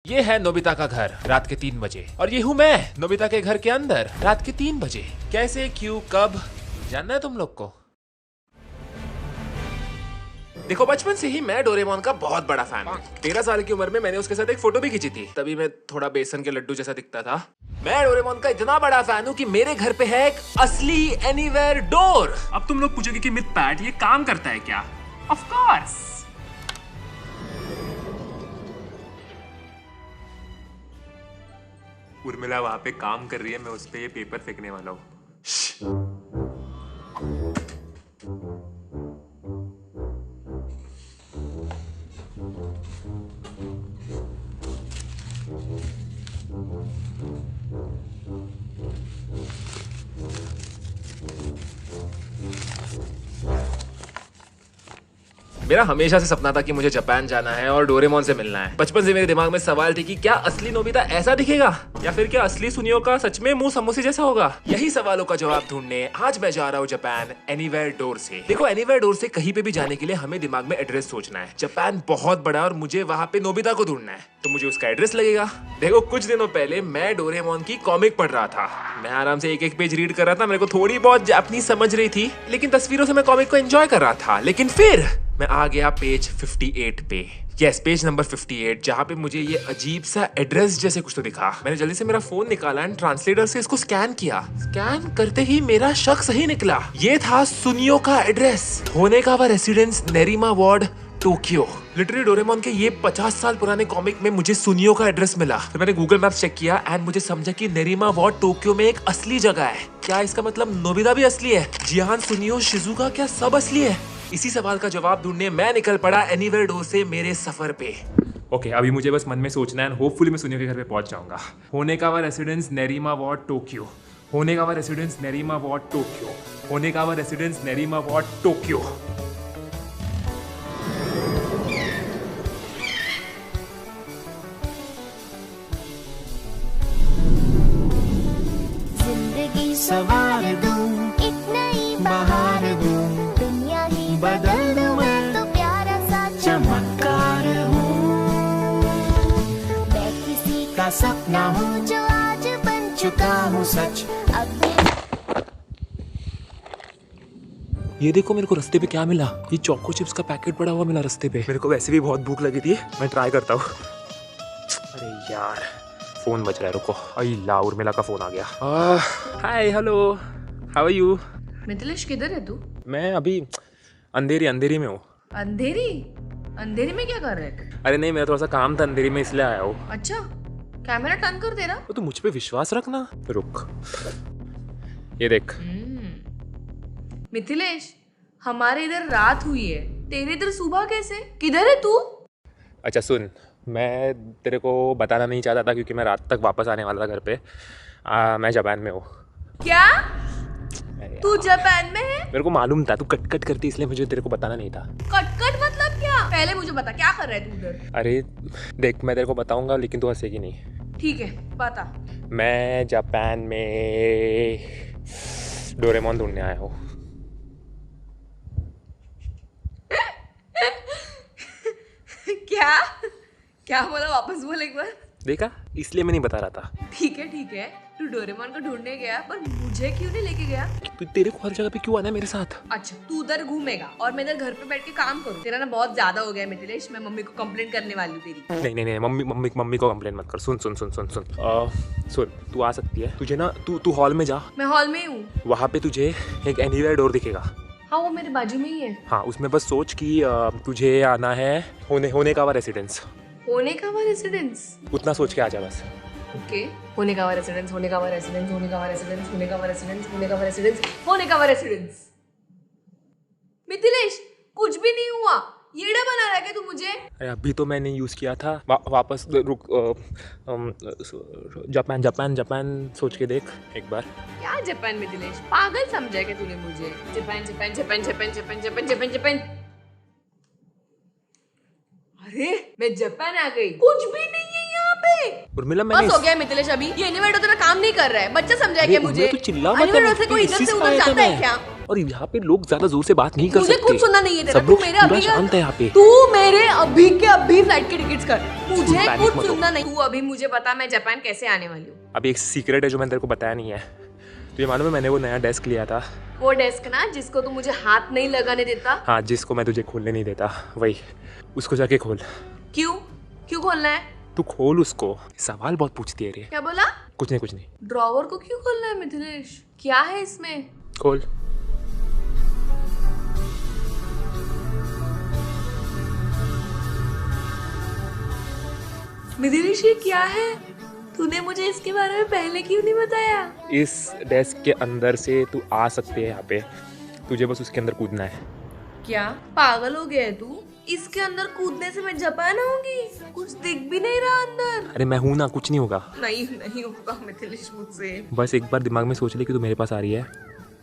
ये है नोबिता का घर रात के 3 बजे और ये हूँ मैं नोबिता के घर के अंदर रात के 3 बजे। कैसे, क्यों, कब जानना है तुम लोग को? देखो, बचपन से ही मैं डोरेमोन का बहुत बड़ा फैन हूँ। 13 साल की उम्र में मैंने उसके साथ एक फोटो भी खींची थी। तभी मैं थोड़ा बेसन के लड्डू जैसा दिखता था। मैं डोरेमोन का इतना बड़ा फैन हूँ कि मेरे घर पे है एक असली एनीवेयर डोर। अब तुम लोग पूछोगे कि मिथपैट ये काम करता है क्या? Of course. उर्मिला वहां पे काम कर रही है, मैं उस पे ये पेपर फेंकने वाला हूँ। मेरा हमेशा से सपना था कि मुझे जापान जाना है और डोरेमोन से मिलना है। बचपन से मेरे दिमाग में सवाल थी कि क्या असली नोबिता ऐसा दिखेगा या फिर क्या असली सुनियो का सच में मुंह समोसे जैसा होगा। यही सवालों का जवाब ढूंढने आज मैं जा रहा हूँ जापान एनीवेयर डोर से। देखो, एनीवेयर डोर से कहीं पे भी जाने के लिए हमें दिमाग में एड्रेस सोचना है। जापान बहुत बड़ा और मुझे वहाँ पे नोबिता को ढूंढना है, तो मुझे उसका एड्रेस लगेगा। देखो, कुछ दिनों पहले मैं डोरेमोन की कॉमिक पढ़ रहा था। मैं आराम से एक पेज रीड कर रहा था। मेरे को थोड़ी बहुत जापानीज समझ रही थी, लेकिन तस्वीरों से मैं कॉमिक को एंजॉय कर रहा था। लेकिन फिर मैं आ गया पेज 58 पे। यस, पेज नंबर 58, जहाँ पे मुझे ये अजीब सा एड्रेस जैसे कुछ तो दिखा। मैंने जल्दी से मेरा फोन निकाला एंड ट्रांसलेटर से इसको स्कैन किया। स्कैन करते ही मेरा शक सही निकला। ये था सुनियो का address, Honekawa residence, Nerima ward, Tokyo. Literally Doraemon के ये 50 साल पुराने कॉमिक में मुझे सुनियो का एड्रेस मिला। तो मैंने गूगल मैप चेक किया एंड मुझे समझा कि नेरिमा वार्ड टोक्यो में एक असली जगह है। क्या इसका मतलब नोबिता भी असली है? जियान, सुनियो, शिजुका, क्या सब असली है? इसी सवाल का जवाब ढूंढने मैं निकल पड़ा एनीवेयर डोर से मेरे सफर पे। ओके, अभी मुझे बस मन में सोचना है, होपफुली मैं सुनियो के घर पे पहुंच जाऊंगा। Honekawa residence, Nerima ward, Tokyo. Honekawa residence, Nerima ward, Tokyo. Honekawa residence, Nerima ward, Tokyo. जिंदगी सवार दूं, एक नई बहार दूं, दुनिया ही बदल दूं, मैं तो प्यारा सा चमत्कार हूँ। मैं किसी का सपना हूँ जो आज बन चुका हूँ सच। अब ये देखो, मेरे को रास्ते पे क्या मिला? ये चोको चिप्स का पैकेट पड़ा हुआ मिला रास्ते पे। मेरे को वैसे भी बहुत भूख लगी थी, मैं ट्राई करता हूँ। अरे यार, फोन बज रहा है, रुको। अल्लाह, उर्मिला का फोन आ गया। Hi, hello, how are you? Mithilesh, किधर है तू? मैं अभी अंधेरी में हूँ। अंधेरी? अंधेरी में क्या कर रहे थे? अरे नहीं, मेरा थोड़ा सा काम था अंधेरी में, इसलिए आया हूँ। अच्छा, कैमरा टर्न कर देना। तो मुझ पे विश्वास रखना। रुक, ये देख। मिथिलेश, हमारे इधर रात हुई है, तेरे इधर सुबह कैसे? किधर है तू? अच्छा सुन, मैं तेरे को बताना नहीं चाहता था क्योंकि मैं रात तक वापस आने वाला था घर पे। मैं जापान में हूँ। क्या? तू जापान में है? मेरे को मालूम था तू कट करती, इसलिए मुझे तेरे को बताना नहीं था। कट मतलब क्या? पहले मुझे बता, क्या कर रहा है तू उधर? अरे देख, मैं तेरे को बताऊंगा लेकिन तू हंसेगी नहीं। ठीक है, बता। मैं जापान में डोरेमोन ढूंढने आया हूँ। क्या क्या बोला? वापस बोल एक बार। देखा, इसलिए मैं नहीं बता रहा था। ठीक है, तू डोरेमोन को ढूंढने गया, पर मुझे क्यों नहीं लेके गया? तो तेरे को हर जगह पे क्यों आना है मेरे साथ? अच्छा, तू उधर घूमेगा और मैं इधर घर पे बैठ के काम करूँ? तेरा ना बहुत ज्यादा हो गया है मिथिलेश, मैं मम्मी को कंप्लेंट करने वाली हूँ तेरी। नहीं, मम्मी को कंप्लेन मत कर। सुन, तू आ सकती है। तुझे ना, तू हॉल में जा। मैं हॉल में ही हूँ। वहाँ पे तुझे एक एनीवेयर डोर दिखेगा। हाँ, वो मेरे बाजू में ही है। हाँ, उसमें बस सोच कि तुझे आना है होनेकावा रेसिडेंस। Honekawa residence? उतना सोच के आ जा बस। Okay, Honekawa residence, Honekawa residence, Honekawa residence, Honekawa residence, Honekawa residence, Honekawa residence. Mithilesh, कुछ भी नहीं हुआ। येड़ा बना रहा है क्या तू मुझे? अरे अभी तो मैंने यूज किया था। वापस रुक। जापान सोच के देख एक बार। क्या जापान मिथिलेश? पागल समझा क्या तूने मुझे? जापान। अरे मैं जापान आ गई। कुछ भी नहीं है यहाँ पे। उर्मिला, बस हो गया मिथिलेश, अभी ये एनीवेयर तेरा काम नहीं कर रहा है। बच्चा समझा क्या मुझे? तू चिल्ला मत। एनीवेयर से कोई इधर से उधर जाता है क्या? और यहाँ पे लोग ज्यादा जोर से बात नहीं कर मुझे सकते। कुछ सुनना नहीं है तेरा। सब तू लोग मेरे पूरा अभी शांत है यहाँ पे। तू मेरे अभी के अभी फ्लाइट के टिकट्स कर। मुझे पैनिक कुछ मत हो। सुनना नहीं। तू अभी मुझे बता मैं जापान कैसे आने वाली हूँ। अभी एक सीक्रेट है जो मैंने तेरे को बताया नहीं है। तो ये मालूम है मैंने वो नया डेस्क लिया था। वो डेस्क ना जिसको तू मुझे हाथ नहीं लगाने देता। हाँ, जिसको मैं तुझे खोलने नहीं देता, वही। उसको जाके खोल। क्यों क्यों खोलना है? तू खोल उसको। सवाल बहुत पूछती है रे। क्या बोला? कुछ नहीं कुछ नहीं। ड्रॉवर को क्यों खोलना है मिथिलेश? क्या है इसमें? खोल। मिथिलेश ये क्या है? तूने मुझे इसके बारे में पहले क्यों नहीं बताया? इस डेस्क के अंदर से तू आ सकते है यहाँ पे। तुझे बस उसके अंदर कूदना है। क्या पागल हो गया है तू? इसके अंदर कूदने से मैं जापान आऊंगी? कुछ दिख भी नहीं रहा अंदर। अरे मैं हूं ना, कुछ नहीं होगा। नहीं होगा मिथिलेश मुझसे। बस एक बार दिमाग में सोच ले कि तू मेरे पास आ रही है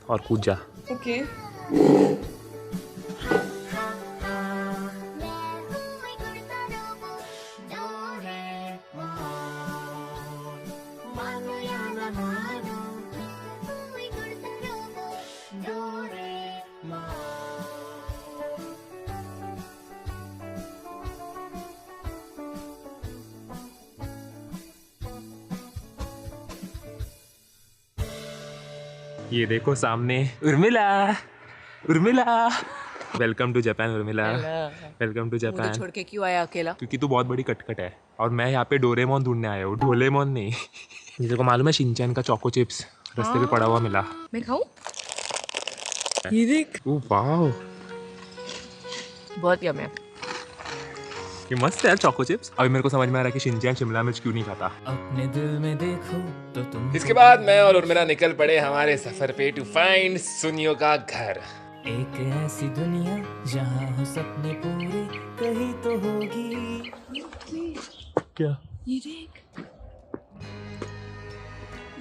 और कूद जा। ओके। ये देखो सामने Urmila. Urmila, welcome to Japan. Urmila, welcome to Japan. छोड़ के क्यों आया अकेला? क्योंकि तू बहुत बड़ी कटकट है और मैं यहाँ पे डोरेमोन ढूंढने आया हूँ, डोरेमोन नहीं। ये देखो मालूम है शिनचैन का चोको चिप्स रास्ते पे पड़ा हुआ मिला। मैं खाऊं? ये देख। ओह वाओ, बहुत यम है। ये मस्त है यार चोको चिप्स। अभी मेरे को समझ में आ रहा है कि शिनचैन शिमला मिर्च क्यों नहीं खाता। अपने दिल में देखो तो तुम। इसके बाद मैं और उर्मिला निकल पड़े हमारे सफर पे टू फाइंड सुनियो का घर। एक ऐसी दुनिया जहाँ हो सपने पूरे कहीं तो होगी। क्या? ये देख,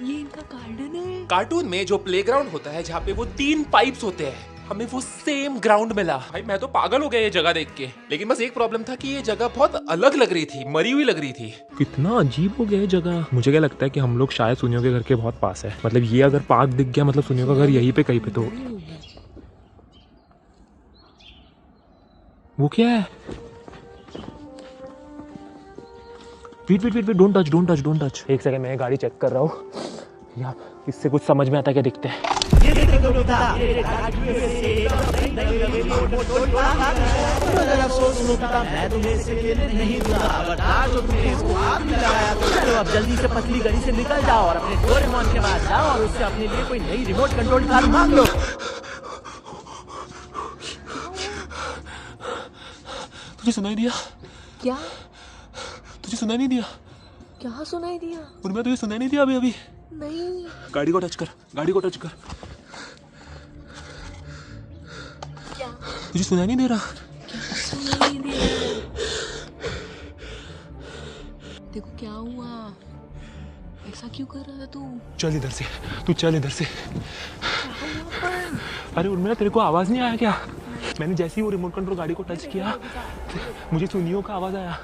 ये इनका गार्डन है। कार्टून में जो प्लेग्राउंड होता है जहाँ पे वो 3 पाइप्स होते हैं, हमें वो सेम ग्राउंड मिला। भाई मैं तो पागल हो गया ये जगह देख के। लेकिन बस एक प्रॉब्लम था कि ये जगह बहुत अलग लग रही थी, मरी हुई लग रही थी। कितना अजीब हो गया ये जगह। मुझे क्या लगता है कि हम लोग शायद सुनियो के घर के बहुत पास है। मतलब ये अगर पार्क दिख गया मतलब सुनियो का घर यहीं पे कहीं पे तो। वो क्या है? Wait, don't touch. एक सेकंड, मैं गाड़ी चेक कर रहा हूँ। यार इससे कुछ समझ में आता है क्या दिखते हैं। अब जल्दी से पतली गली से निकल जाओ और अपने डोरेमोन के पास जाओ और उससे अपने लिए कोई नई रिमोट कंट्रोल कार मांग लो। तुझे सुनाई दिया? क्या? तुझे सुनाई नहीं दिया? क्या सुनाई दिया? उनमें तुझे सुनाई नहीं दिया अभी? नहीं। गाड़ी को टच कर। क्या? तुझे सुनाई नहीं दे रहा? सुनाई नहीं दे रहा। देखो क्या हुआ? ऐसा क्यों कर रहा है तू? चल इधर से। अरे उर्मिला, तेरे को आवाज नहीं आया क्या? मैंने जैसे ही वो रिमोट कंट्रोल गाड़ी को टच किया मुझे सुनियो का आवाज आया।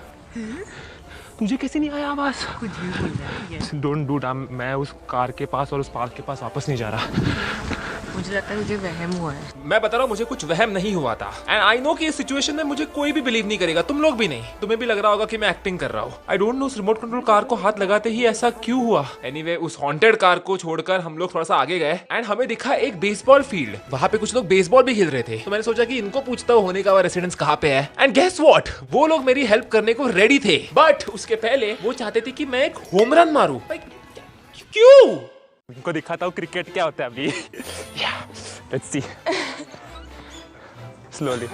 तुझे कैसे नहीं आया आवाज? कुछ भी बोल रहा है। Don't do dam. मैं उस कार के पास और उस पार्क के पास वापस नहीं जा रहा। मुझे लगता है मुझे वहम हुआ है। मैं बता रहा हूँ मुझे कुछ वहम नहीं हुआ था। एंड आई नो कि इस सिचुएशन में मुझे कोई भी बिलीव नहीं करेगा, तुम लोग भी नहीं। तुम्हें भी लग रहा होगा कि मैं एक्टिंग कर रहा हूँ। आई डोंट नो उस रिमोट कंट्रोल कार को हाथ लगाते ही ऐसा क्यों हुआ। एनीवे, उस हॉन्टेड कार को छोड़कर हम लोग थोड़ा सा आगे गए एंड हमें दिखा एक बेसबॉल फील्ड। वहाँ पे कुछ लोग बेसबॉल भी खेल रहे थे। तो मैंने सोचा कि इनको पूछता हूँ होने का रेसिडेंस कहाँ पे है। एंड गेस व्हाट, वो लोग मेरी हेल्प करने को रेडी थे। बट उसके पहले वो चाहते थे कि मैं एक होम रन मारूं। क्यों? उनको दिखाता हूँ क्रिकेट क्या होता है अभी। Let's see. Slowly.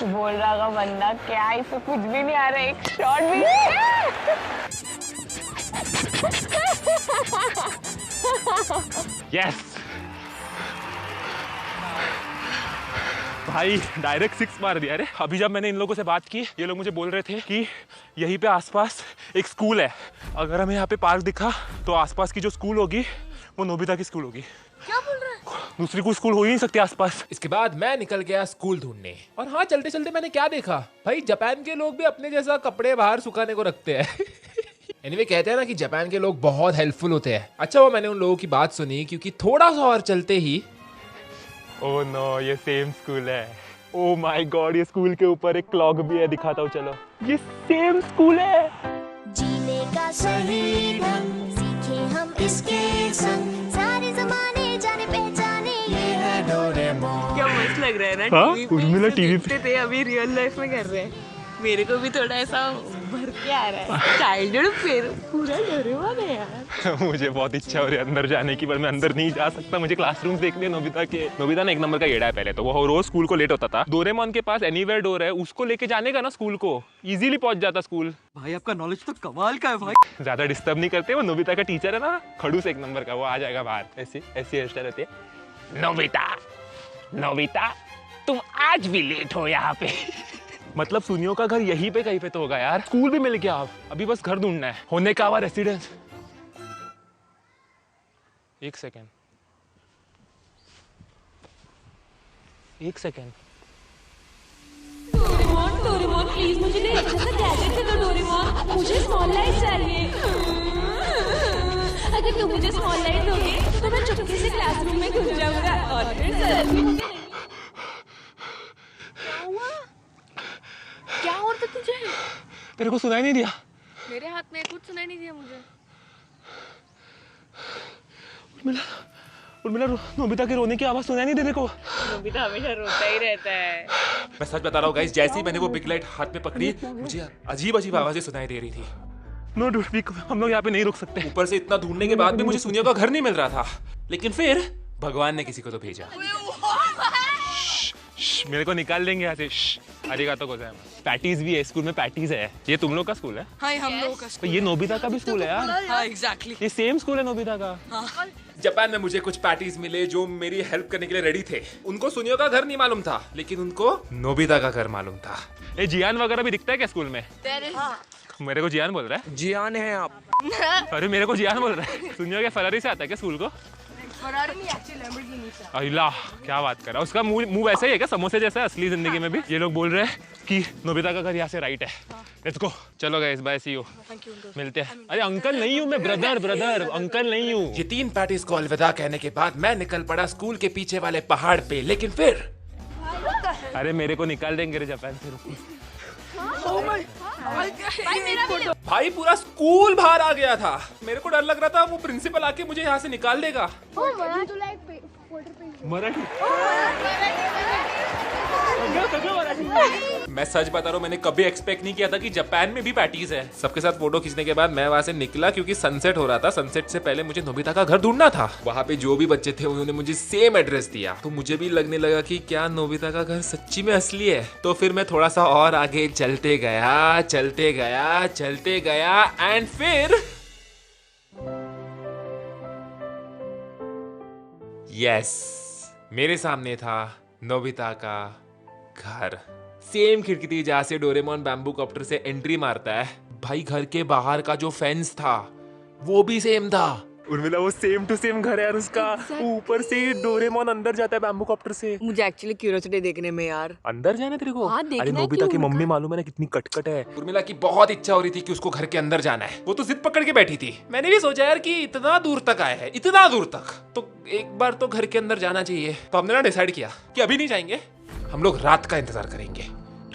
बोल रहा होगा बंदा क्या इसको कुछ भी नहीं आ रहा, एक शॉट भी नहीं। Yes. भाई डायरेक्ट 6 मार दिया। अरे अभी जब मैंने इन लोगों से बात की, ये लोग मुझे बोल रहे थे कि यहीं पे आसपास एक स्कूल है। अगर हमें यहाँ पे पार्क दिखा तो आसपास की जो स्कूल होगी वो नोबिता की स्कूल होगी। क्या बोल रहा है? दूसरी कोई स्कूल हो ही नहीं सकती आसपास। इसके बाद मैं निकल गया स्कूल ढूंढने। और हाँ, चलते चलते मैंने क्या देखा भाई, जापान के लोग भी अपने जैसा कपड़े बाहर सुखाने को रखते हैं। एनीवे कहते हैं ना कि जापान के लोग बहुत हेल्पफुल होते हैं। अच्छा वो मैंने उन लोगों की बात सुनी, क्योंकि थोड़ा सा और चलते ही ओह नो, ये सेम स्कूल है। ओह माय गॉड, ये स्कूल के ऊपर एक क्लॉक भी है, दिखाता हूँ चलो। ये सेम स्कूल है। जीने का सही ढंग सीखे हम इसके संग, सारे जमाने जाने पहचाने ये है डोरेमोन। क्या मस्त लग रहा है ना। हाँ, टीवी उर्मिला पे टीवी देखते थे, अभी रियल लाइफ में कर रहे हैं। मेरे को भी थोड़ा ऐसा भर के आ रहा है, चाइल्डहुड फिर पूरा डोरेमोन है यार। मुझे बहुत इच्छा हो रही है अंदर जाने की, पर मैं अंदर नहीं जा सकता। मुझे क्लासरूम देखने हैं नोबिता के। नोबिता ने एक नंबर का येड़ा है पहले तो, वो रोज स्कूल को लेट होता था। डोरेमोन के पास एनीवेयर डोर है, उसको लेके जाने का ना स्कूल को, इजीली पहुंच जाता स्कूल। भाई आपका नॉलेज तो कमाल का है भाई। ज्यादा डिस्टर्ब नहीं करते। वो नोबिता का टीचर है ना, खड़ूस एक नंबर का, वो आ जाएगा बाहर। ऐसी हेयर स्टाइल होती है। नोबिता, नोबिता तुम आज भी लेट हो यहाँ पे। मतलब सुनियो का घर यहीं पे कहीं पे तो होगा यार। स्कूल भी मिल गया, अब अभी बस घर ढूंढना है। होने का हुआ रेसिडेंस। एक सेकेंड, एक सेकेंड। डोरेमोन, डोरेमोन प्लीज मुझे कोई अच्छा सा गैजेट दे दो डोरेमोन, मुझे स्मॉल लाइट चाहिए। अगर तुम मुझे स्मॉल लाइट दोगे तो मैं चुपके से क्लासरूम में घुस जाऊंगा और फिर जल्दी। क्या हो रहा था तुझे? तेरे को सुनाई नहीं दिया? मेरे हाथ में कुछ सुनाई नहीं दिया मुझे। उर्मिला, नोबिता के रोने की आवाज सुनाई नहीं देने को। नोबिता हमेशा रोता ही रहता है। मैं सच बता रहा हूँ गाइस, जैसे ही मैंने वो बिग लाइट हाथ में पकड़ी, मुझे अजीब अजीब आवाजें सुनाई दे रही थी। नो डूड, हम लोग यहाँ पे नहीं रुक सकते। ऊपर से इतना ढूंढने के बाद भी मुझे सुनियो का घर नहीं मिल रहा था। लेकिन फिर भगवान ने किसी को तो भेजा। मेरे को निकाल देंगे यहाँ से। अरिगातो गोजाइमासु। पैटीज भी है स्कूल में, पैटीज है। ये तुम लोग का स्कूल है? हाँ, हम लोगों का तो ये नोबिता का भी स्कूल है यार। हाँ, एग्जैक्टली। ये सेम स्कूल है नोबिता का। हाँ। जापान में मुझे कुछ पैटीज मिले जो मेरी हेल्प करने के लिए रेडी थे। उनको सुनियो का घर नहीं मालूम था, लेकिन उनको नोबिता का घर मालूम था। ये जियान वगैरह भी दिखता है क्या स्कूल में? मेरे को जियान बोल रहा है। जियान है आप। अरे मेरे को जियान बोल रहा है। सुनियो क्या फरारी से आता है क्या स्कूल को? अल्लाह, क्या बात कर रहा है। उसका मुंह वैसा ही है क्या, समोसे जैसा असली जिंदगी में भी? ये लोग बोल रहे हैं कि नोबिता का घर यहाँ से राइट है। Let's go. चलो गाइस, बाय, सी यू। मिलते हैं। अरे अंकल नहीं हूँ मैं, ब्रदर, अंकल नहीं हूँ। ये 3 पैटीज को अलविदा कहने के बाद मैं निकल पड़ा स्कूल के पीछे वाले पहाड़ पे। लेकिन फिर अरे मेरे को निकाल देंगे रे जापान से। भाई पूरा स्कूल बाहर आ गया था। मेरे को डर लग रहा था वो प्रिंसिपल आके मुझे यहाँ से निकाल देगा। मराठी। मैं सच बता रहा हूँ, मैंने कभी एक्सपेक्ट नहीं किया था कि जापान में भी पैटीज है। सबके साथ फोटो खींचने के बाद मैं वहाँ से निकला, क्योंकि सनसेट हो रहा था। सनसेट से पहले मुझे नोबिता का घर ढूंढना था। वहाँ पे जो भी बच्चे थे उन्होंने मुझे सेम एड्रेस दिया, तो मुझे भी लगने लगा कि क्या नोबिता का घर सच्ची में असली है। तो फिर मैं थोड़ा सा और आगे चलते गया एंड फिर यस, मेरे सामने था नोबिता का घर। सेम खिड़की थी जहाँ से डोरेमोन बैम्बू कॉप्टर से एंट्री मारता है। भाई घर के बाहर का जो फेंस था वो भी सेम था। उर्मिला, वो सेम टू सेम घर है यार उसका। ऊपर से डोरेमोन अंदर जाता है बैम्बू कॉप्टर से। मुझे एक्चुअली क्यूरियोसिटी देखने में यार। अंदर जाना तेरे को? हाँ, देखना अरे है नोबिता कि की उनका- मम्मी मालूम है ना कितनी कटकट है। उर्मिला की बहुत इच्छा हो रही थी कि उसको घर के अंदर जाना है। वो तो जिद पकड़ के बैठी थी। मैंने भी सोचा यार कि इतना दूर तक आए हैं, इतना दूर तक, तो एक बार तो घर के अंदर जाना चाहिए। तो हमने ना डिसाइड किया कि अभी नहीं जाएंगे, हम लोग रात का इंतजार करेंगे।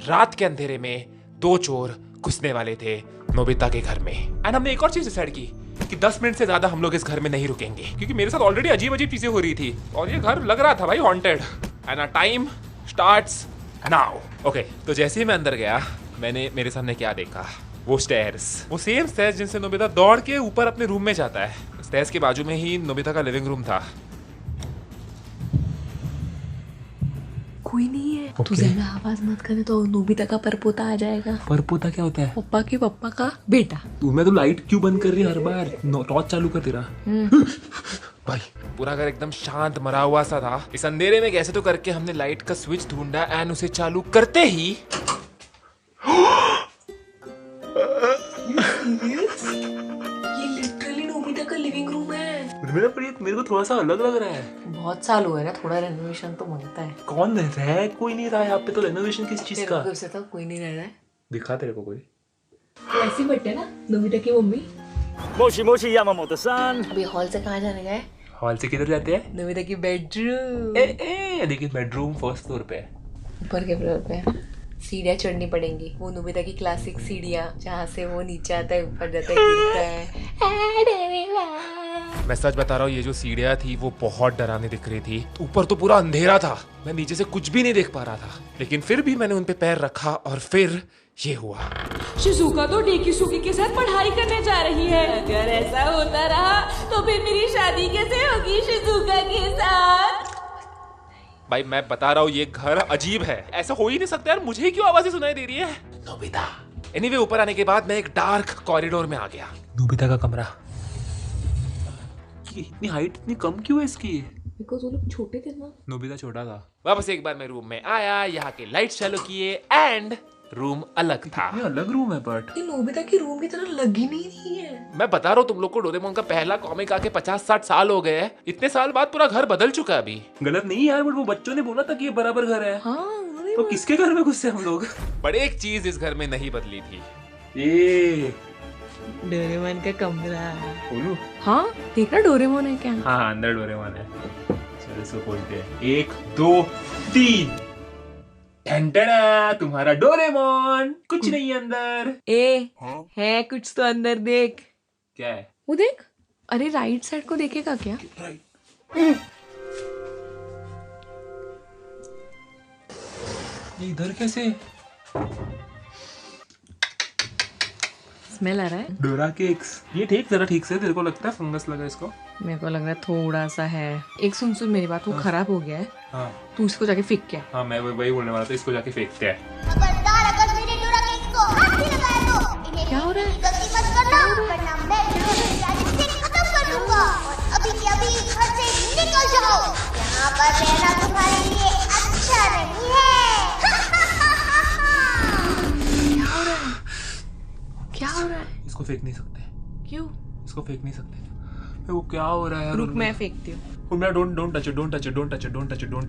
रात के अंधेरे में 2 चोर घुसने वाले थे नोबिता के घर में। एंड हमने एक और चीज डिसाइड की कि 10 मिनट से ज्यादा हम लोग इस घर में नहीं रुकेंगे, क्योंकि मेरे साथ ऑलरेडी अजीब अजीब चीजें हो रही थी और ये घर लग रहा था भाई haunted. And a time starts now. Okay, तो जैसे ही मैं अंदर गया, मैंने मेरे सामने क्या देखा, वो स्टेयर्स, वो सेम स्टेयर्स जिनसे नोबिता दौड़ के ऊपर अपने रूम में जाता है। स्टेयर्स के बाजू में ही नोबिता का लिविंग रूम था। कोई नहीं है। तू ज्यादा आवाज मत करे तो नोबिता का परपोता आ जाएगा। परपोता क्या होता है? पप्पा के पप्पा का बेटा। मैं तो लाइट क्यों बंद कर रही है हर बार? टॉर्च चालू कर तेरा। भाई पूरा घर एकदम शांत मरा हुआ सा था। इस अंधेरे में कैसे तो करके हमने लाइट का स्विच ढूंढा एंड उसे चालू करते ही ये लिटरली नोबिता का लिविंग रूम है। मेरे को थोड़ा सा अलग लग रहा है। बहुत साल हुए ना, थोड़ा रेनोवेशन तो मांगता है। कौन रह कोई नहीं रहा यहाँ पे, तो रेनोवेशन किस चीज का? से तो कोई नहीं रह रहा है। दिखा तेरे को कोई। तो ऐसी बैठे ना नोबिता की मम्मी। मोशी मोशी यामामोतो-सान। अभी हॉल से कहाँ जाने गए? हॉल से किधर जाते हैं? नोबिता की बेडरूम। देखिए बेडरूम फर्स्ट फ्लोर पे है। ऊपर के फ्लोर पे सीढ़ियाँ चढ़नी पड़ेंगी, वो नोबिता की क्लासिक सीढ़ियाँ जहाँ से वो नीचे आता है, ऊपर जाता है, गिरता है। मैं सच बता रहा हूँ, ये जो सीढ़ियाँ थी वो बहुत डरावनी दिख रही थी। ऊपर तो पूरा अंधेरा था, मैं नीचे से कुछ भी नहीं देख पा रहा था, लेकिन फिर भी मैंने उन पे पैर रखा और फिर ये हुआ। शिजुका तो डेकिसुकी के साथ पढ़ाई करने जा रही है। अगर ऐसा होता रहा तो फिर मेरी शादी कैसे होगी शिजुका के साथ? भाई मैं बता रहा हूँ ये घर अजीब है, ऐसा हो ही नहीं सकता यार। मुझे ही क्यों आवाजें सुनाई दे रही है? नोबिता। एनीवे ऊपर आने के बाद मैं एक डार्क कॉरिडोर में आ गया। नोबिता का कमरा। इतनी हाइट इतनी कम क्यों है इसकी? बिकॉज़ वो लोग छोटे थे ना। नोबिता छोटा था। वापस एक बार मैं रूम में आया, यहाँ के लाइट चालू किए एंड रूम अलग था। ये अलग रूम है बट ये नोबिता की रूम की तरह लग ही नहीं रही है। मैं बता रहा हूँ तुम लोग को, डोरेमोन का पहला कॉमिक आके 50-60 साल हो गए हैं। इतने साल बाद पूरा घर बदल चुका है अभी। गलत नहीं यार, बट वो बच्चों ने बोला था कि ये बराबर घर है। हाँ, तो किसके घर में घुसे हम लोग? बट एक चीज इस घर में नहीं बदली थी। ये डोरेमोन का कमरा। खोलूं? हाँ देखना डोरेमोन है क्या? हाँ अंदर डोरेमोन है। चलो इसको खोलते हैं। 1 2 3। तुम्हारा डोरेमोन। कुछ नहीं है अंदर। है कुछ तो अंदर, देख। क्या है? वो देख। अरे राइट साइड को देखेगा क्या? ये इधर कैसे? स्मेल आ रहा है। डोरा केक्स। ये ठीक जरा ठीक से, तेरे को लगता है फंगस लगा इसको? मेरे को लग रहा है थोड़ा सा है। एक सुन मेरी बात, वो खराब हो गया है। हाँ तू इसको जाके फेंक के आ। हाँ मैं वही बोलने वाला था, इसको जाके फेंकते हैं। अगर मेरे डोरा केक को हाथ भी लगाया तो इन्हें क्या हो रहा है? गलती मत करना, वरना मैं तुम्हें प्यारे से खत्म कर दूंगा। और अभी के अभी घर से निकल जाओ, यहाँ पर रहना तुम्हारे लिए अच्छा नहीं है। क्या हो रहा है? इसको फेंक नहीं सकते। क्यों? इसको फेंक नहीं सकते। वो क्या हो रहा है? रुक मैं फेंकती हूँ। Don't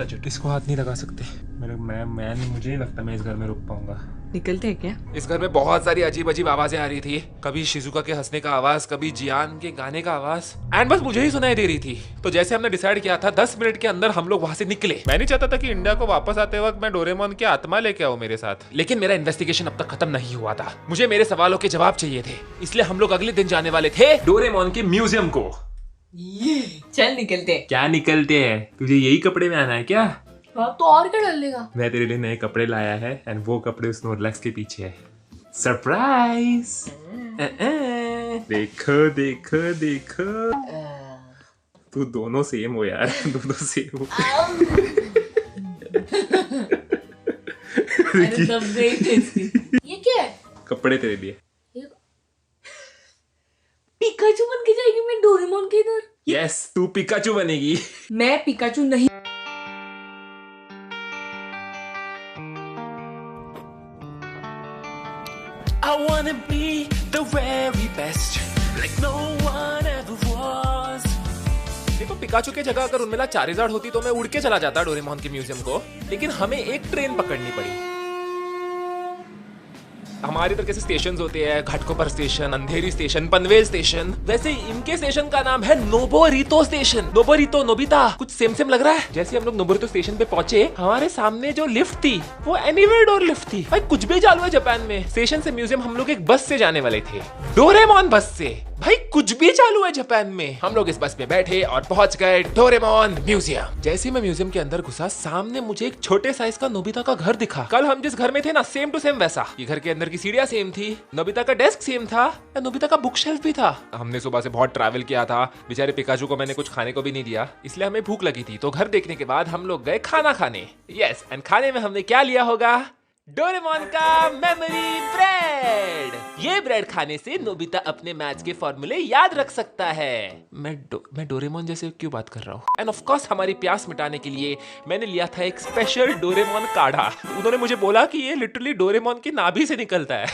touch it. इसको हाथ नहीं लगा सकते। मुझे नहीं लगता मैं इस घर में रुक पाऊंगा। निकलते हैं क्या? इस घर में बहुत सारी अजीब अजीब आवाजें आ रही थी। कभी शिजुका के हंसने का आवाज, कभी जियान के गाने का आवाज, एंड बस मुझे ही सुनाई दे रही थी। तो जैसे हमने डिसाइड किया था 10 मिनट के अंदर हम लोग वहां से निकले। मैं नहीं चाहता था कि इंडिया को वापस आते वक्त मैं डोरेमोन की आत्मा लेके आऊं मेरे साथ, लेकिन मेरा इन्वेस्टिगेशन अब तक खत्म नहीं हुआ था। मुझे मेरे सवालों के जवाब चाहिए थे, इसलिए हम लोग अगले दिन जाने वाले थे डोरेमोन के म्यूजियम को। चल निकलते हैं। क्या निकलते हैं? तुझे यही कपड़े में आना है क्या? हाँ तो और क्या डाल लेगा? मैं तेरे लिए नए कपड़े लाया है एंड वो कपड़े उस स्नोरलैक्स के पीछे है। सरप्राइज। देखो देखो देखो, तू दोनों सेम हो यार, दोनों सेम हो। ये क्या है? कपड़े तेरे लिए। पिकाचू बन के जाएगी मैं डोरेमोन के इधर। यस तू पिकाचू बनेगी। मैं पिकाचू नहीं। I wanna be the very best, like no one ever was. देखो पिकाचू के जगह अगर उनमें चारिज़ार्ड होती तो मैं उड़ के चला जाता डोरेमोन के म्यूजियम को, लेकिन हमें एक ट्रेन पकड़नी पड़ी। हमारी तरह कैसे स्टेशन होते हैं, घाटकोपर स्टेशन, अंधेरी स्टेशन, पनवेल स्टेशन, वैसे इनके स्टेशन का नाम है नोबोरितो स्टेशन। नोबोरितो नोबिता कुछ सेम सेम लग रहा है। जैसे हम लोग नोबोरितो स्टेशन पे पहुंचे, हमारे सामने जो लिफ्ट थी वो एनीवेयर डोर लिफ्ट थी। भाई कुछ भी चालू है जापान में। स्टेशन से म्यूजियम हम लोग एक बस से जाने वाले थे, डोरेमोन बस से। भाई कुछ भी चालू है जापान में। हम लोग इस बस में बैठे और पहुंच गए डोरेमोन म्यूजियम। जैसे मैं म्यूजियम के अंदर घुसा, सामने मुझे एक छोटे साइज का नोबिता का घर दिखा। कल हम जिस घर में थे ना, सेम टू सेम वैसा। ये घर के अंदर की सीढ़ियां सेम थी, नोबिता का डेस्क सेम था, नोबिता का बुक शेल्फ भी था। हमने सुबह से बहुत ट्रैवल किया था, बेचारे पिकाचू को मैंने कुछ खाने को भी नहीं दिया, इसलिए हमें भूख लगी थी। तो घर देखने के बाद हम लोग गए खाना खाने। यस, एंड खाने में हमने क्या लिया होगा? डोरेमोन का मेमोरी ब्रेड। ये ब्रेड खाने से नोबिता अपने मैथ्स के फॉर्मूले याद रख सकता है। मैं डोरेमोन जैसे क्यों बात कर रहा हूँ? एंड ऑफ कोर्स हमारी प्यास मिटाने के लिए मैंने लिया था एक स्पेशल डोरेमोन काढ़ा। उन्होंने मुझे बोला कि ये लिटरली डोरेमोन की नाभि से निकलता है।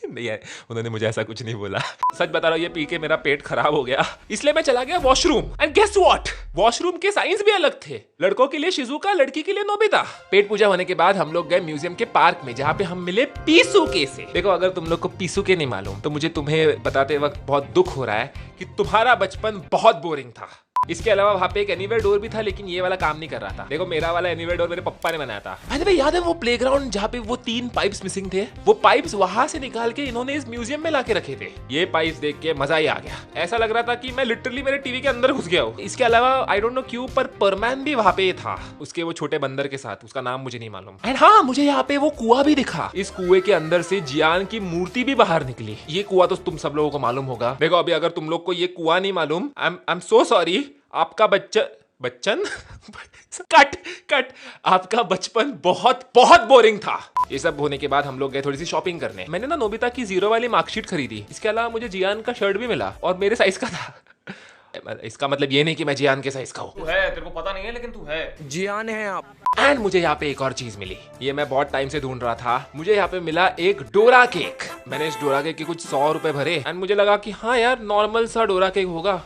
नहीं है, उन्होंने मुझे ऐसा कुछ नहीं बोला। सच बता रहा हूँ, ये पी के मेरा पेट खराब हो गया, इसलिए मैं चला गया washroom. And guess what, washroom के साइंस भी अलग थे। लड़कों के लिए शिजुका, लड़की के लिए नोबिता। पेट पूजा होने के बाद हम लोग गए म्यूजियम के पार्क में, जहाँ पे हम मिले पीसूके से। देखो, अगर तुम लोग को पीसूके नहीं मालूम तो मुझे तुम्हें बताते वक्त बहुत दुख हो रहा है कि तुम्हारा बचपन बहुत बोरिंग था। इसके अलावा वहाँ पे एक एनीवेयर डोर भी था, लेकिन ये वाला काम नहीं कर रहा था। देखो, मेरा वाला एनीवेयर डोर मेरे पप्पा ने बनाया था। भाई याद है वो प्लेग्राउंड जहाँ पे वो 3 पाइप्स मिसिंग थे? वो पाइप्स वहां से निकाल के इन्होंने इस म्यूजियम में लाके रखे थे। ये पाइप्स देख के मजा ही आ गया। ऐसा लग रहा था कि मैं लिटरली मेरे टीवी के अंदर घुस गया हूँ। इसके अलावा आई डोंट नो क्यों, पर परमैन भी वहाँ पे था, उसके वो छोटे बंदर के साथ। उसका नाम मुझे नहीं मालूम। एंड हाँ, मुझे यहाँ पे वो कुआं भी दिखा। इस कुएं के अंदर से जियान की मूर्ति भी बाहर निकली। ये कुआं तो तुम सब लोगों को मालूम होगा। देखो, अभी अगर तुम लोग को ये कुआं नहीं मालूम, आई एम सो सॉरी। आपका बच्चन कट आपका बचपन बहुत बहुत बोरिंग था। ये सब होने के बाद हम लोग गए थोड़ी सी शॉपिंग करने। मैंने ना नोबिता की 0 वाली मार्कशीट खरीदी। इसके अलावा मुझे जियान का शर्ट भी मिला और मेरे साइज का था। इसका मतलब ये नहीं कि मैं जियान के साइज का हूँ। तू है, तेरे को पता नहीं है लेकिन तू है। जियान है आप। एंड मुझे यहाँ पे एक और चीज मिली। ये मैं बहुत टाइम से ढूंढ रहा था। मुझे यहाँ पे मिला एक डोरा केक। मैंने इस डोरा केक के कुछ 100 रुपए भरे एंड मुझे लगा कि हाँ यार, नॉर्मल सा डोरा केक होगा,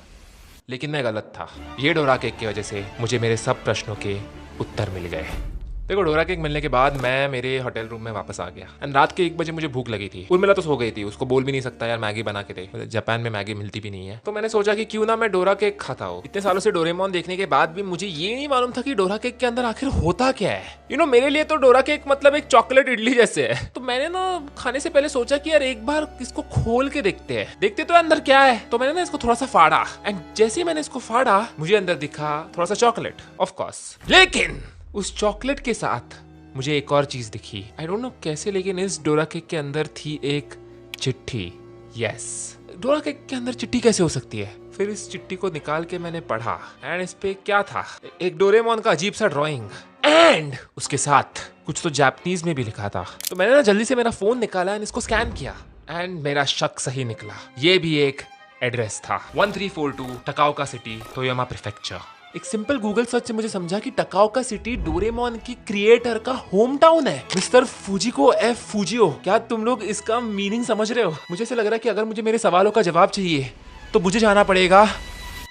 लेकिन मैं गलत था। ये डोरा केक की वजह से मुझे मेरे सब प्रश्नों के उत्तर मिल गए। देखो, डोरा केक मिलने के बाद मैं मेरे होटल रूम में वापस आ गया। एंड रात के 1 बजे मुझे भूख लगी थी। उर्मिला तो सो गई थी, उसको बोल भी नहीं सकता यार, मैगी बना के दे। जापान में मैगी मिलती भी नहीं है। तो मैंने सोचा कि क्यों ना मैं डोरा केक खाता हूँ। इतने सालों से डोरेमोन देखने के बाद भी मुझे ये नहीं मालूम था कि डोरा केक के अंदर आखिर होता क्या है। मेरे लिए तो डोरा केक मतलब एक चॉकलेट इडली जैसे है। तो मैंने ना खाने से पहले सोचा कि यार एक बार इसको खोल के देखते तो अंदर क्या है। तो मैंने ना इसको थोड़ा सा फाड़ा एंड जैसे ही मैंने इसको फाड़ा, मुझे अंदर दिखा थोड़ा सा चॉकलेट, ऑफ कोर्स। लेकिन उस चॉकलेट के साथ मुझे एक और चीज दिखी। आई डोंट नो कैसे, लेकिन इस डोरा केक के अंदर थी एक चिट्ठी। यस, डोरा केक के अंदर चिट्ठी कैसे हो सकती है? फिर इस चिट्ठी को निकाल के मैंने पढ़ा एंड इस पे क्या था, एक डोरेमोन का अजीब सा ड्राइंग एंड उसके साथ कुछ तो जापानीज में भी लिखा था। तो मैंने ना जल्दी से मेरा फोन निकाला एंड इसको स्कैन किया एंड मेरा शक सही निकला। ये भी एक एड्रेस था, 1342 टकाओका सिटी, तोयोमा प्रीफेक्चर। एक सिंपल गूगल सर्च से मुझे समझा कि टकाओका सिटी डोरेमोन की क्रिएटर का होम टाउन है, मिस्टर फुजिको एफ फुजियो। क्या तुम लोग इसका मीनिंग समझ रहे हो? मुझे ऐसा लग रहा है कि अगर मुझे मेरे सवालों का जवाब चाहिए तो मुझे जाना पड़ेगा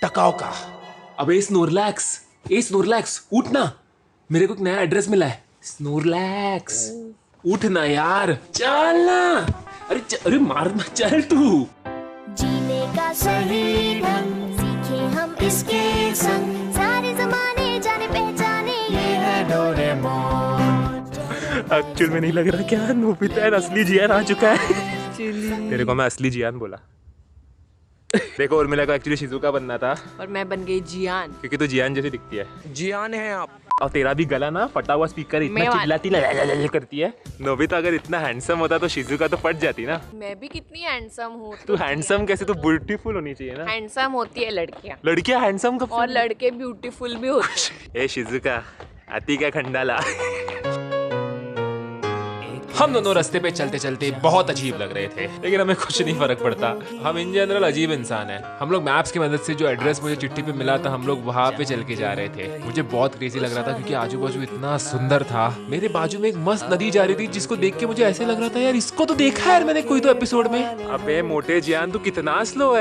टकाओका। अबे स्नोरलैक्स उठना, मेरे को एक नया एड्रेस मिला है। स्नोरलैक्स उठना यार, चल ना। अरे मारना, चल तू। जीने का सही ढंग सीखे हम इसके संग, सारे जमाने जाने पहचाने ये है डोरेमोन। एक्चुअल में नहीं लग रहा क्या नोबिता असली जियान आ चुका है? तेरे को मैं असली जियान बोला। देखो, उर्मिला को एक्चुअली शिजुका बनना था और मैं बन गई जियान, क्योंकि तू जियान जैसी दिखती है। जियान है आप। और तेरा भी गला ना फटा हुआ स्पीकर इतना चिल्लाती करती है। नोबिता अगर इतना हैंडसम होता तो शिजुका तो फट जाती ना। मैं भी कितनी हैंडसम हूँ। तू हैंडसम कैसे? तू ब्यूटीफुल होनी चाहिए ना। हैंडसम होती है लड़कियां हैंडसम कब? और लड़के ब्यूटीफुल भी होते हैं। ए शिजुका, आती क्या खंडाला। हम दोनों रास्ते पे चलते चलते बहुत अजीब लग रहे थे, लेकिन हमें कुछ नहीं फर्क पड़ता। हम इन जनरल अजीब इंसान हैं। हम लोग मैप्स की मदद से जो एड्रेस मुझे चिट्ठी पे मिला था, हम लोग वहाँ पे चल के जा रहे थे। मुझे बहुत क्रेजी लग रहा था क्योंकि आजू बाजू इतना सुंदर था। मेरे बाजू में एक मस्त नदी जा रही थी जिसको देख के मुझे ऐसे लग रहा था यार इसको तो देखा है यार मैंने कोई तो एपिसोड में। अबे मोटे जियान, तू कितना स्लो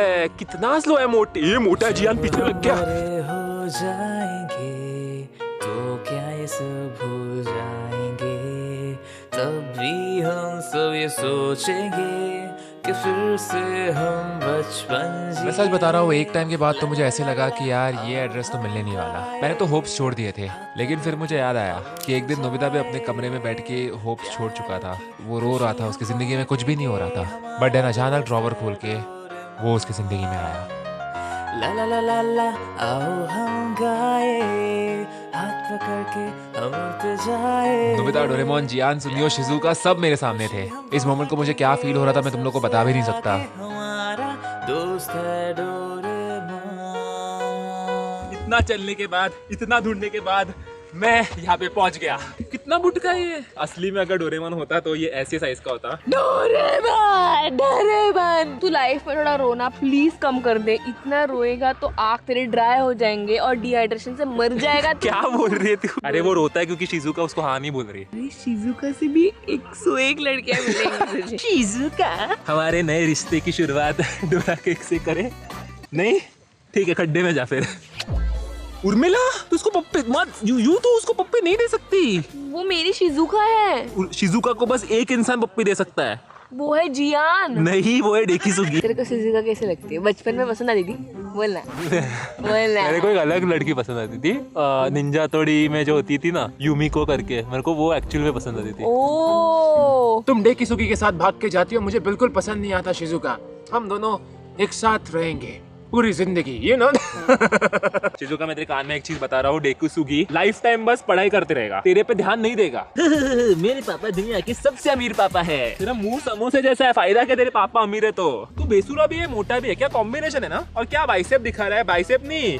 है मोटे। ये मोटा जियान पीछे लग गया। हो जाएंगे तो क्या ये सब भूल जाएंगे, तब भी हम सब ये सोचेंगे कि फिर से हम बचपन। मैं सच बता रहा हूँ, एक टाइम के बाद तो मुझे ऐसे लगा कि यार ये एड्रेस तो मिलने नहीं वाला। मैंने तो होप्स छोड़ दिए थे, लेकिन फिर मुझे याद आया कि एक दिन नोबिता भी अपने कमरे में बैठ के होप्स छोड़ चुका था। वो रो रहा था, उसकी जिंदगी में कुछ भी नहीं हो रहा था। बट देन अचानक ड्रॉवर खोल के वो उसकी जिंदगी में आया। ला ला ला ला ला, आओ हम गाए, हाथ पकड़ के हम उड़ते जाए। नोबिता, डोरेमोन, जियान, सुनियो, शिजुका सब मेरे सामने थे। इस मोमेंट को मुझे क्या फील हो रहा था मैं तुम लोग को बता भी नहीं सकता। हमारा दोस्त है डोरेमोन। इतना चलने के बाद, इतना ढूंढने के बाद मैं यहाँ पे पहुंच गया। कितना बुटका है ये। असली में अगर डोरेमोन होता तो ये ऐसे साइज का होता। डोरेमोन, डोरेमोन, तू लाइफ में थोड़ा रोना प्लीज कम कर दे। इतना रोएगा तो आँख तेरे ड्राई हो जाएंगे और डिहाइड्रेशन से मर जाएगा। क्या बोल रही है तू? अरे वो रोता है क्योंकि शिजुका उसको हाँ नहीं बोल रही। अरे शिजुका से भी 101 लड़कियां मिलेंगी तुझे। शिजुका, हमारे नए रिश्ते की शुरुआत डोरा केक से करे। नहीं ठीक है, खड्डे में जा फिर। उर्मिला तू उसको पप्पे मत, यू तो उसको पप्पे नहीं दे सकती। वो मेरी शिजुका है। शिजुका को बस एक इंसान पप्पी दे सकता है। वो है जियान। नहीं, वो है डेकिसुगी। तेरे को शिजुका कैसे लगती है? बचपन में पसंद आती थी? बोलना बोलना। मेरे को एक अलग लड़की पसंद आती थी, निंजा तोड़ी में जो होती थी ना, यूमिको करके। मेरे को वो एक्चुअल में पसंद आती थी। ओ, तुम डेकिसुगी के साथ भाग के जाती हो, मुझे बिल्कुल पसंद नहीं आता शिजुका। हम दोनों एक साथ रहेंगे पूरी जिंदगी, ये ना। शिजुका मैं तेरे कान में एक चीज बता रहा हूँ, डेकिसुगी लाइफ टाइम बस पढ़ाई करते रहेगा, तेरे पे ध्यान नहीं देगा। मेरे पापा दुनिया के सबसे अमीर पापा है। तेरा मुंह समोसे जैसा है, फायदा क्या तेरे पापा अमीर है तो? तू बेसुरा भी है, मोटा भी है, क्या कॉम्बिनेशन है ना? और क्या बाइसेप दिखा रहा है? बाइसेप नहीं,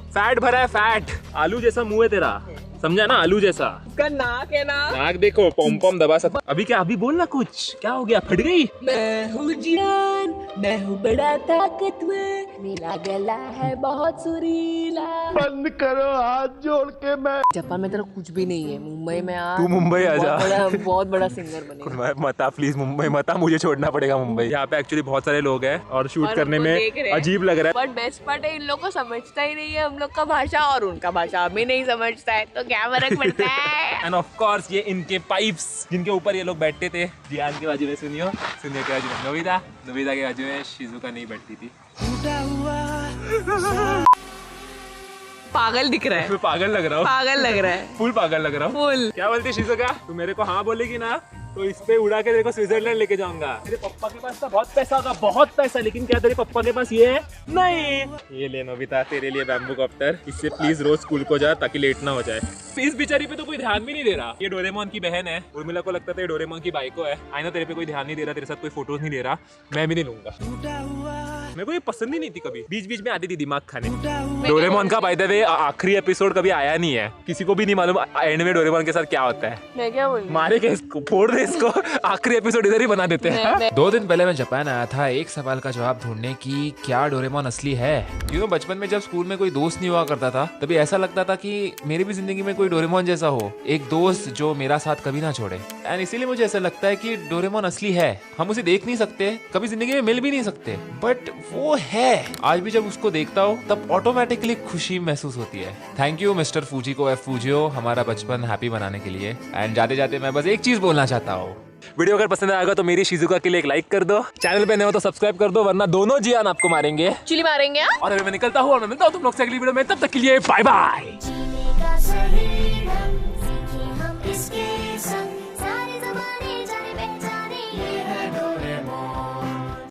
फैट भरा है, फैट। आलू जैसा मुंह है तेरा, समझा ना? आलू जैसा। उसका नाक है ना? नाक देखो, पॉम पॉम दबा सकता। अभी क्या? अभी बोलना कुछ। क्या हो गया? फट गई? मैं हूँ जियान, मैं हूँ बड़ा ताकतवर, मेरा गला है बहुत सुरीला। बंद करो हाथ जोड़ के। मैं जापान में तेरा कुछ भी नहीं है, मुंबई में आ। तू मुंबई आ जा। बहुत बड़ा सिंगर बनेगा। मता प्लीज, मुंबई मता, मुझे छोड़ना पड़ेगा मुंबई। यहाँ पे एक्चुअली बहुत सारे लोग हैं और शूट करने में अजीब लग रहा है। बट बेस्ट पार्ट है, इन लोग को समझता ही नहीं है हम लोग का भाषा और उनका भाषा हमें नहीं समझता है, तो क्या फर्क पड़ता है। एंड ऑफ कोर्स ये इनके पाइप्स जिनके ऊपर ये लोग बैठते थे। जियान के बाजू में सुनियो, सुनियो के बाजू में नोबिता, नोबिता के बाजू में शिजुका नहीं बैठती थी। पागल दिख रहा है। मैं पागल लग रहा हूँ? पागल लग रहा है, फुल पागल लग रहा हूँ। फुल। क्या बोलती शिजुका? तू मेरे को हाँ बोलेगी ना तो इस पे उड़ा के तेरे को स्विट्जरलैंड लेके जाऊंगा। तेरे पापा के पास तो बहुत पैसा होगा, बहुत पैसा, लेकिन क्या तेरे पापा के पास ये है? नहीं। ये ले नोबिता, तेरे लिए बैम्बू कॉप्टर। इससे प्लीज रोज स्कूल को जा ताकि लेट ना हो जाए। इस बेचारी पे तो कोई ध्यान भी नहीं दे रहा। ये डोरेमोन की बहन है, उर्मिला को लगता था ये डोरेमोन की बाइको है। आई नो तेरे पे कोई ध्यान नहीं दे रहा, तेरे साथ कोई फोटोज नहीं ले रहा, मैं भी नहीं लूंगा। मेरे को ये पसंद ही नहीं थी, कभी बीच बीच में आती थी दिमाग खाने। डोरेमोन का बाय द वे आखिरी एपिसोड कभी आया नहीं है, किसी को भी नहीं मालूम एंड में डोरेमोन के साथ क्या होता है। मैं क्या बोलूं? मारे के इसको, फोड़ दे इसको, आखिरी एपिसोड इधर ही बना देते हैं। 2 दिन पहले मैं जापान आया था एक सवाल का जवाब ढूंढने की, क्या डोरेमोन असली है? बचपन में जब स्कूल में कोई दोस्त नहीं हुआ करता था, तभी ऐसा लगता था कि मेरी भी जिंदगी में कोई डोरेमोन जैसा हो, एक दोस्त जो मेरा साथ कभी ना छोड़े। एंड इसीलिए मुझे ऐसा लगता है कि डोरेमोन असली है। हम उसे देख नहीं सकते, कभी जिंदगी में मिल भी नहीं सकते, बट वो है। आज भी जब उसको देखता हूँ तब ऑटोमेटिकली खुशी महसूस होती है। थैंक यू मिस्टर फूजिको एफ फूजियो, हमारा बचपन हैप्पी बनाने के लिए। एंड जाते जाते मैं बस एक चीज बोलना चाहता हूँ, वीडियो अगर पसंद आएगा तो मेरी शिजुका के लिए एक लाइक कर दो, चैनल पे नए हो तो सब्सक्राइब कर दो, वरना दोनों जियान आपको मारेंगे, चुली मारेंगे। और अभी मैं निकलता हूँ और मैं मिलता हूँ तुम लोग से अगली वीडियो में। तब तक के लिए बाय बाय। जीने का सही